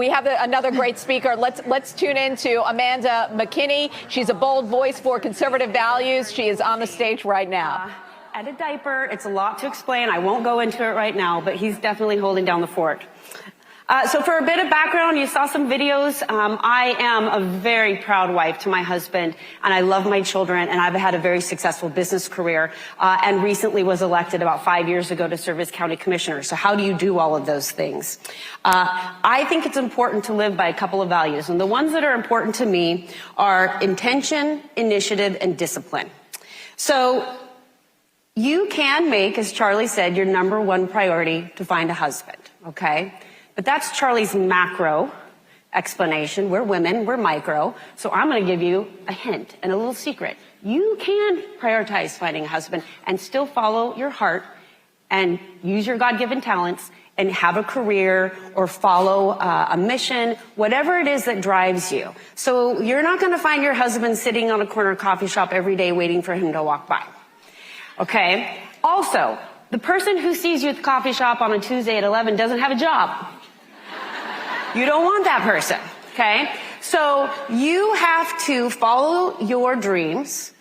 We have another great speaker. Let's tune in to Amanda Mckinney. She's a bold voice for conservative values. She is on the stage right now. At a diaper, it's a lot to explain. I won't go into it right now, but he's definitely holding down the fort. So for a bit of background, you saw some videos. I am a very proud wife to my husband, and I love my children, and I've had a very successful business career, and recently was elected about 5 years ago to serve as county commissioner. So how do you do all of those things? I think it's important to live by a couple of values, and the ones that are important to me are intention, initiative, and discipline. So you can make, as Charlie said, your number one priority to find a husband, okay? But that's Charlie's macro explanation. We're women, we're micro. So I'm going to give you a hint and a little secret. You can prioritize finding a husband and still follow your heart and use your God-given talents and have a career or follow a mission, whatever it is that drives you. So you're not going to find your husband sitting on a corner coffee shop every day waiting for him to walk by. Okay? Also, the person who sees you at the coffee shop on a Tuesday at 11 doesn't have a job. You don't want that person, okay? So you have to follow your dreams,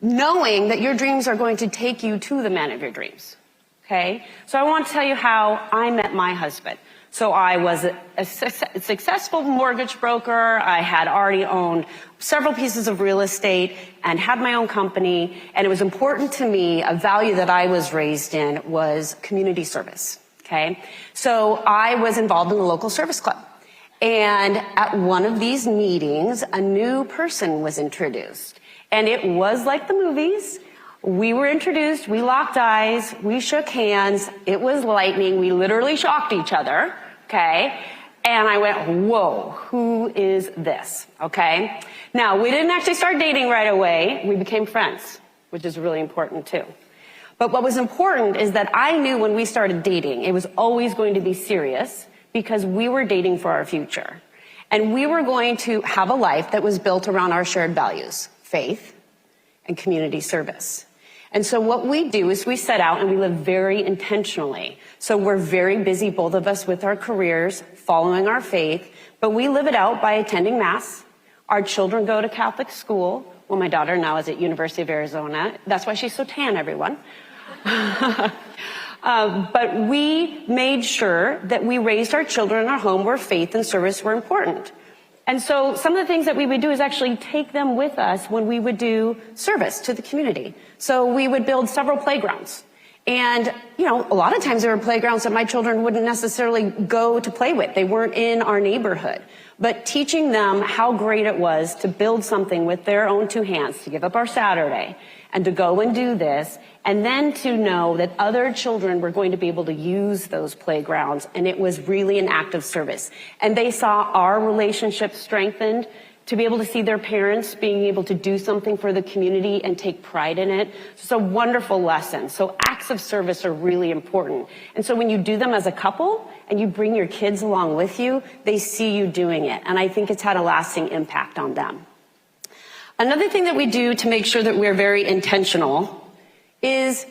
knowing that your dreams are going to take you to the man of your dreams, okay? So I want to tell you how I met my husband. So I was a successful mortgage broker. I had already owned several pieces of real estate and had my own company. And it was important to me, a value that I was raised in was community service, okay? So I was involved in the local service club. And at one of these meetings, a new person was introduced. And it was like the movies. We were introduced, we locked eyes, we shook hands, it was lightning, we literally shocked each other, okay? And I went, whoa, who is this, okay? Now, we didn't actually start dating right away, we became friends, which is really important too. But what was important is that I knew when we started dating, it was always going to be serious because we were dating for our future. And we were going to have a life that was built around our shared values, faith and community service. And so what we do is we set out and we live very intentionally. So we're very busy, both of us, with our careers, following our faith, but we live it out by attending Mass. Our children go to Catholic school. Well, my daughter now is at University of Arizona. That's why she's so tan, everyone. But we made sure that we raised our children in our home where faith and service were important. And so some of the things that we would do is actually take them with us when we would do service to the community. So we would build several playgrounds. And, you know, a lot of times there were playgrounds that my children wouldn't necessarily go to play with. They weren't in our neighborhood. But teaching them how great it was to build something with their own two hands, to give up our Saturday, and to go and do this, and then to know that other children were going to be able to use those playgrounds, and it was really an act of service. And they saw our relationship strengthened, to be able to see their parents being able to do something for the community and take pride in it. It's a wonderful lesson. So acts of service are really important. And so when you do them as a couple and you bring your kids along with you, they see you doing it. And I think it's had a lasting impact on them. Another thing that we do to make sure that we're very intentional is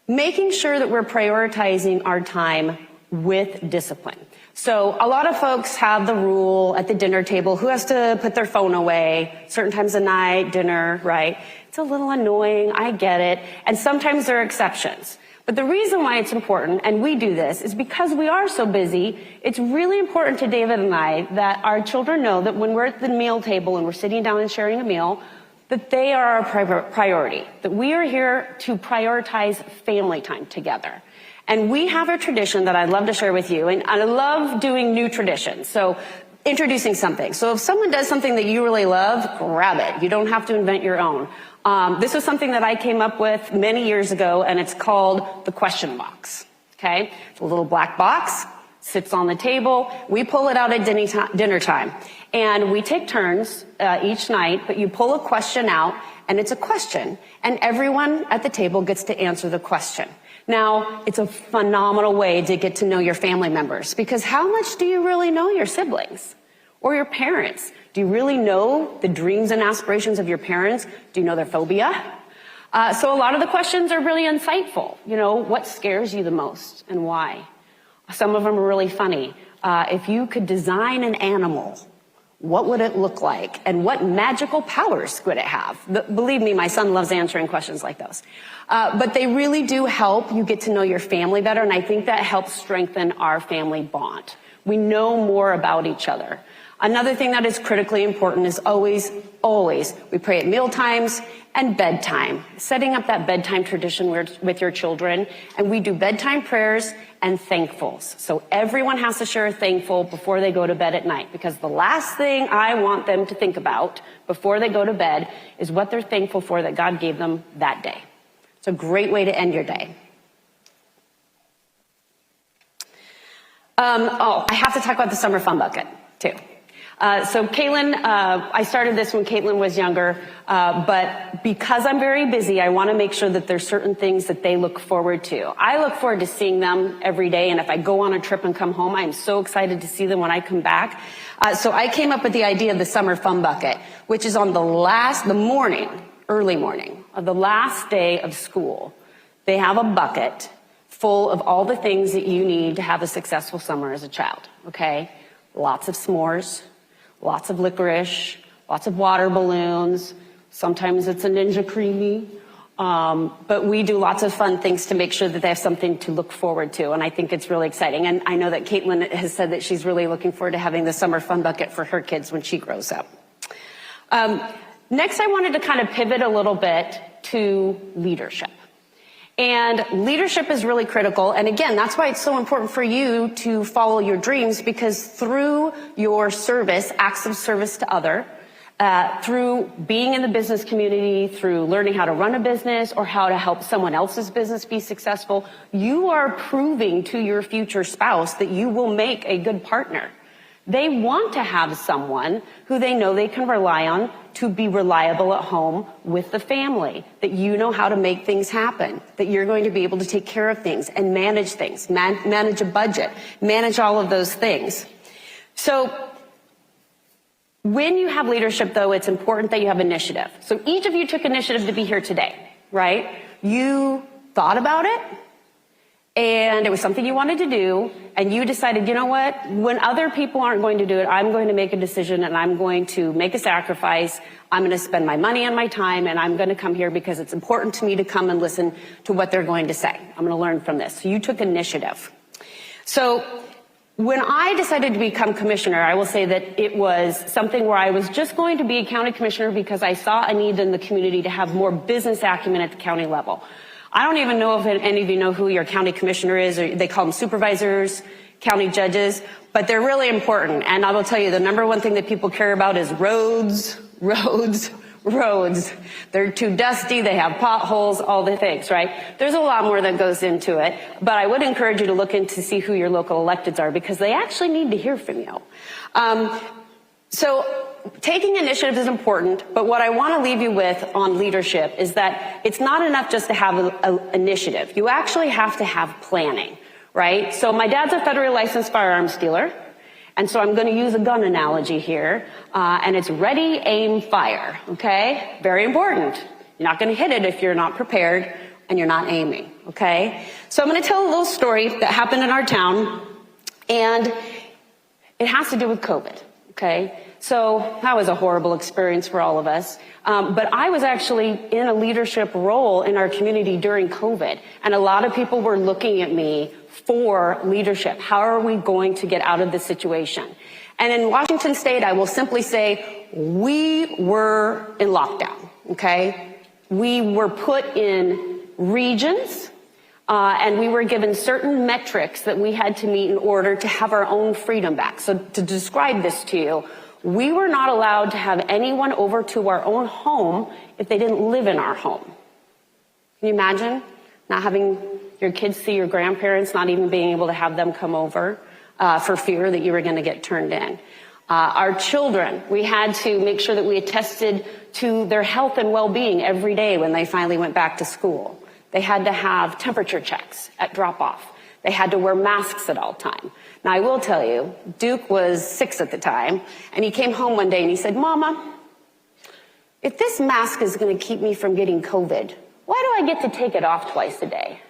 making sure that we're prioritizing our time with discipline. So a lot of folks have the rule at the dinner table, who has to put their phone away, certain times of night, dinner, right? It's a little annoying, I get it. And sometimes there are exceptions. But the reason why it's important, and we do this, is because we are so busy. It's really important to David and I that our children know that when we're at the meal table and we're sitting down and sharing a meal, that they are our priority, that we are here to prioritize family time together. And we have a tradition that I'd love to share with you, and I love doing new traditions. So introducing something. So if someone does something that you really love, grab it. You don't have to invent your own. This is something that I came up with many years ago, and it's called the question box, okay? It's a little black box, sits on the table. We pull it out at dinner time, and we take turns each night, but you pull a question out, and it's a question, and everyone at the table gets to answer the question. Now, it's a phenomenal way to get to know your family members, because how much do you really know your siblings or your parents? Do you really know the dreams and aspirations of your parents? Do you know their phobia? So a lot of the questions are really insightful. You know, what scares you the most and why? Some of them are really funny. if you could design an animal, what would it look like? And what magical powers would it have? Believe me, my son loves answering questions like those. But they really do help you get to know your family better, and I think that helps strengthen our family bond. We know more about each other. Another thing that is critically important is always, we pray at meal times and bedtime. Setting up that bedtime tradition with your children, and we do bedtime prayers and thankfuls. So everyone has to share a thankful before they go to bed at night, because the last thing I want them to think about before they go to bed is what they're thankful for that God gave them that day. It's a great way to end your day. I have to talk about the summer fun bucket too. So Caitlin, I started this when Caitlin was younger, but because I'm very busy, I want to make sure that there's certain things that they look forward to. I look forward to seeing them every day, and if I go on a trip and come home, I'm so excited to see them when I come back. So I came up with the idea of the summer fun bucket, which is on early morning of the last day of school. They have a bucket full of all the things that you need to have a successful summer as a child, okay? Lots of s'mores, lots of licorice, lots of water balloons. Sometimes it's a Ninja Creamy. But we do lots of fun things to make sure that they have something to look forward to. And I think it's really exciting. And I know that Caitlin has said that she's really looking forward to having the summer fun bucket for her kids when she grows up. Next, I wanted to kind of pivot a little bit to leadership. And leadership is really critical. And again, that's why it's so important for you to follow your dreams, because through your service, acts of service to other, through being in the business community, through learning how to run a business or how to help someone else's business be successful, you are proving to your future spouse that you will make a good partner. They want to have someone who they know they can rely on to be reliable at home with the family, that you know how to make things happen, that you're going to be able to take care of things and manage things, manage a budget, manage all of those things. So when you have leadership, though, it's important that you have initiative. So each of you took initiative to be here today, right? You thought about it, and it was something you wanted to do, and you decided, you know what, when other people aren't going to do it, I'm going to make a decision, and I'm going to make a sacrifice. I'm going to spend my money and my time, and I'm going to come here because it's important to me to come and listen to what they're going to say. I'm going to learn from this. So you took initiative. So when I decided to become commissioner, I will say that it was something where I was just going to be a county commissioner because I saw a need in the community to have more business acumen at the county level. I don't even know if any of you know who your county commissioner is, or they call them supervisors, county judges, but they're really important. And I will tell you, the number one thing that people care about is roads, roads, roads. They're too dusty, they have potholes, all the things, right? There's a lot more that goes into it, but I would encourage you to look into see who your local electeds are, because they actually need to hear from you. So taking initiative is important, but what I want to leave you with on leadership is that it's not enough just to have an initiative. You actually have to have planning, right? So my dad's a federally licensed firearms dealer, and so I'm going to use a gun analogy here, and it's ready, aim, fire, okay? Very important. You're not going to hit it if you're not prepared and you're not aiming, okay? So I'm going to tell a little story that happened in our town, and it has to do with COVID, okay? So that was a horrible experience for all of us. But I was actually in a leadership role in our community during COVID. And a lot of people were looking at me for leadership. How are we going to get out of this situation? And in Washington State, I will simply say, we were in lockdown, okay? We were put in regions, and we were given certain metrics that we had to meet in order to have our own freedom back. So to describe this to you, we were not allowed to have anyone over to our own home if they didn't live in our home. Can you imagine not having your kids see your grandparents, not even being able to have them come over for fear that you were going to get turned in? Our children, we had to make sure that we attested to their health and well-being every day when they finally went back to school. They had to have temperature checks at drop-off. They had to wear masks at all times. Now, I will tell you, Duke was 6 at the time, and he came home one day and he said, Mama, if this mask is going to keep me from getting COVID, why do I get to take it off twice a day?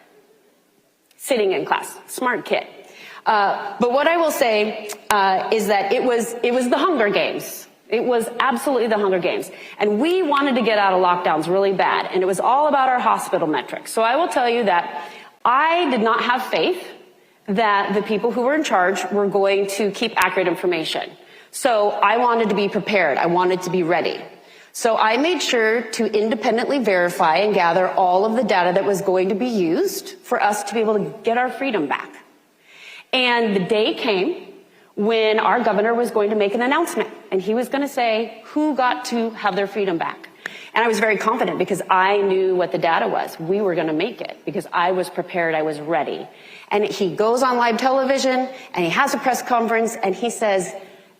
Sitting in class. Smart kid. But what I will say is that it was the Hunger Games. It was absolutely the Hunger Games. And we wanted to get out of lockdowns really bad. And it was all about our hospital metrics. So I will tell you that I did not have faith that the people who were in charge were going to keep accurate information. So I wanted to be prepared. I wanted to be ready. So I made sure to independently verify and gather all of the data that was going to be used for us to be able to get our freedom back. And the day came when our governor was going to make an announcement, and he was going to say who got to have their freedom back. And I was very confident because I knew what the data was. We were going to make it because I was prepared, I was ready. And he goes on live television and he has a press conference and he says,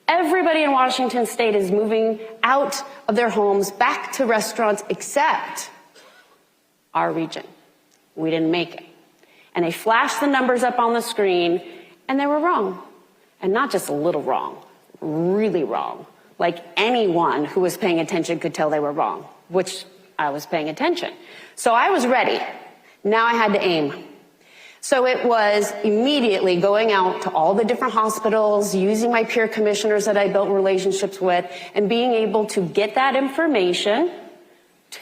everybody in Washington state is moving out of their homes back to restaurants except our region. We didn't make it. And they flashed the numbers up on the screen and they were wrong. And not just a little wrong, really wrong. Like anyone who was paying attention could tell they were wrong, which I was paying attention. So I was ready. Now I had to aim. So it was immediately going out to all the different hospitals, using my peer commissioners that I built relationships with, and being able to get that information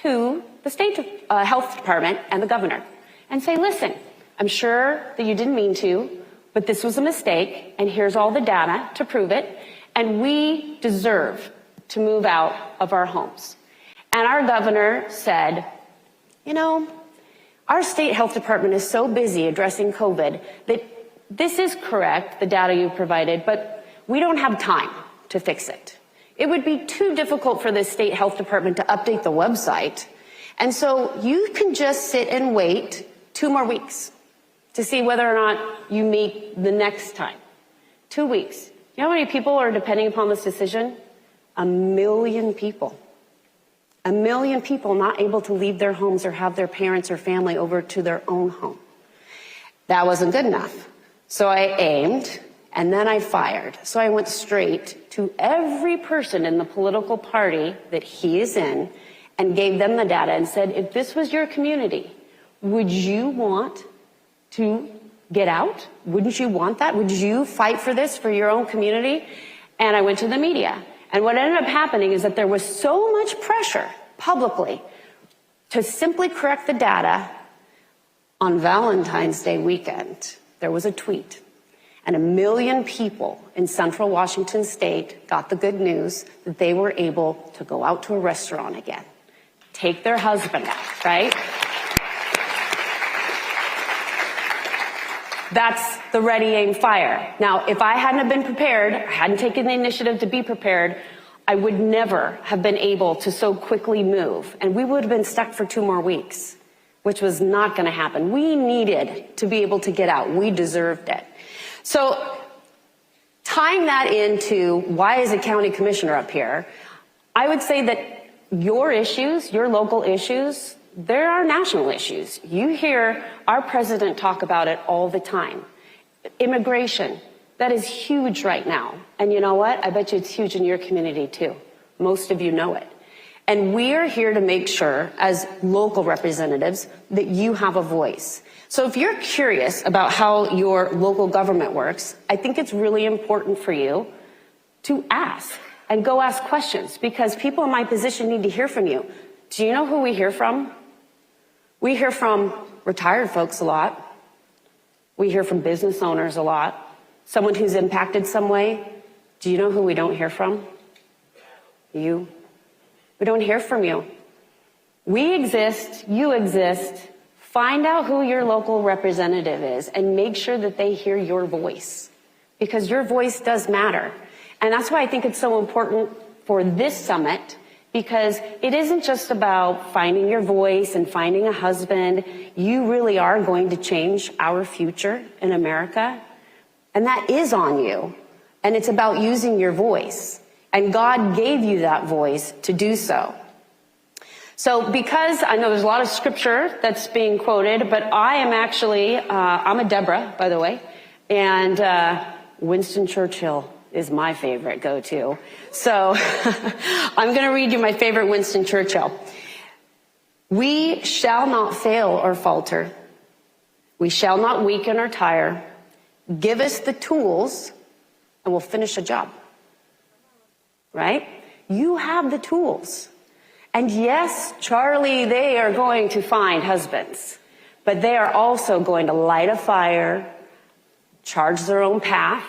to the state health department and the governor and say, listen, I'm sure that you didn't mean to, but this was a mistake, and here's all the data to prove it, and we deserve to move out of our homes. And our governor said, you know, our state health department is so busy addressing COVID that this is correct, the data you provided, but we don't have time to fix it. It would be too difficult for the state health department to update the website. And so you can just sit and wait 2 more weeks to see whether or not you meet the next time. 2 weeks. You know how many people are depending upon this decision? 1 million people. 1 million people not able to leave their homes or have their parents or family over to their own home. That wasn't good enough. So I aimed and then I fired. So I went straight to every person in the political party that he is in and gave them the data and said, if this was your community, would you want to get out? Wouldn't you want that? Would you fight for this for your own community? And I went to the media. And what ended up happening is that there was so much pressure publicly to simply correct the data. On Valentine's Day weekend, there was a tweet. And 1 million people in central Washington state got the good news that they were able to go out to a restaurant again, take their husband out, right? That's the ready, aim, fire. Now, if I hadn't have been prepared, I hadn't taken the initiative to be prepared, I would never have been able to so quickly move. And we would have been stuck for 2 more weeks, which was not going to happen. We needed to be able to get out. We deserved it. So tying that into why is a county commissioner up here, I would say that your issues, your local issues, there are national issues. You hear our president talk about it all the time. Immigration, that is huge right now. And you know what? I bet you it's huge in your community too. Most of you know it. And we are here to make sure, as local representatives, that you have a voice. So if you're curious about how your local government works, I think it's really important for you to ask and go ask questions, because people in my position need to hear from you. Do you know who we hear from? We hear from retired folks a lot. We hear from business owners a lot. Someone who's impacted some way. Do you know who we don't hear from? You. We don't hear from you. We exist, you exist. Find out who your local representative is and make sure that they hear your voice, because your voice does matter. And that's why I think it's so important for this summit, because it isn't just about finding your voice and finding a husband. You really are going to change our future in America, and that is on you. And it's about using your voice, and God gave you that voice to do so. So because I know there's a lot of scripture that's being quoted, but I am actually, I'm a Deborah, by the way, and Winston Churchill is my favorite go-to. So I'm going to read you my favorite Winston Churchill. We shall not fail or falter. We shall not weaken or tire. Give us the tools and we'll finish the job. Right? You have the tools. And yes, Charlie, they are going to find husbands, but they are also going to light a fire, charge their own path,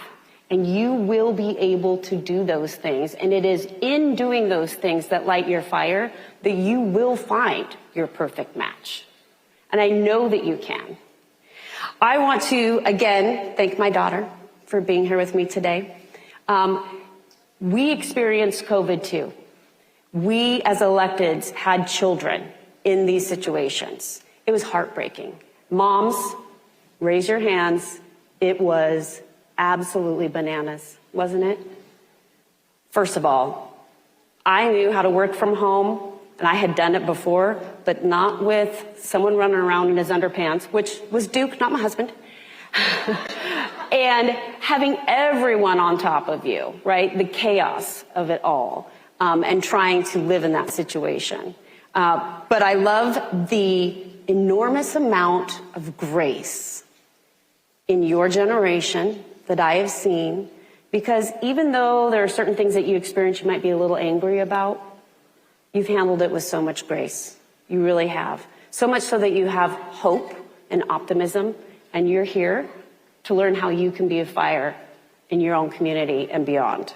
and you will be able to do those things. And it is in doing those things that light your fire that you will find your perfect match. And I know that you can. I want to, again, thank my daughter for being here with me today. We experienced COVID too. We as electeds had children in these situations. It was heartbreaking. Moms, raise your hands. It was absolutely bananas, wasn't it? First of all, I knew how to work from home, and I had done it before, but not with someone running around in his underpants, which was Duke, not my husband. And having everyone on top of you, right? The chaos of it all, and trying to live in that situation. But I love the enormous amount of grace in your generation that I have seen, because even though there are certain things that you experience you might be a little angry about, you've handled it with so much grace. You really have. So much so that you have hope and optimism, and you're here to learn how you can be a fire in your own community and beyond.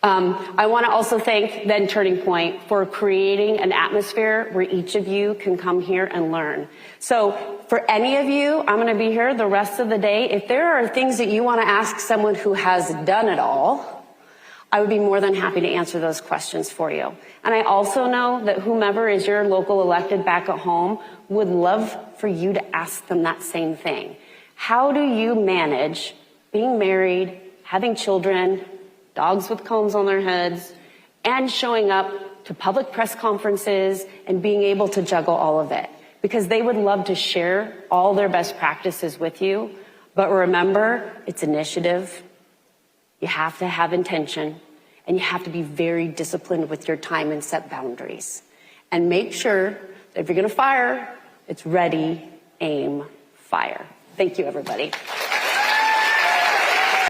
I want to also thank then Turning Point for creating an atmosphere where each of you can come here and learn. So for any of you, I'm going to be here the rest of the day. If there are things that you want to ask someone who has done it all, I would be more than happy to answer those questions for you. And I also know that whomever is your local elected back at home would love for you to ask them that same thing. How do you manage being married, having children, dogs with combs on their heads, and showing up to public press conferences and being able to juggle all of it? Because they would love to share all their best practices with you. But remember, it's initiative. You have to have intention, and you have to be very disciplined with your time and set boundaries. And make sure that if you're going to fire, it's ready, aim, fire. Thank you, everybody.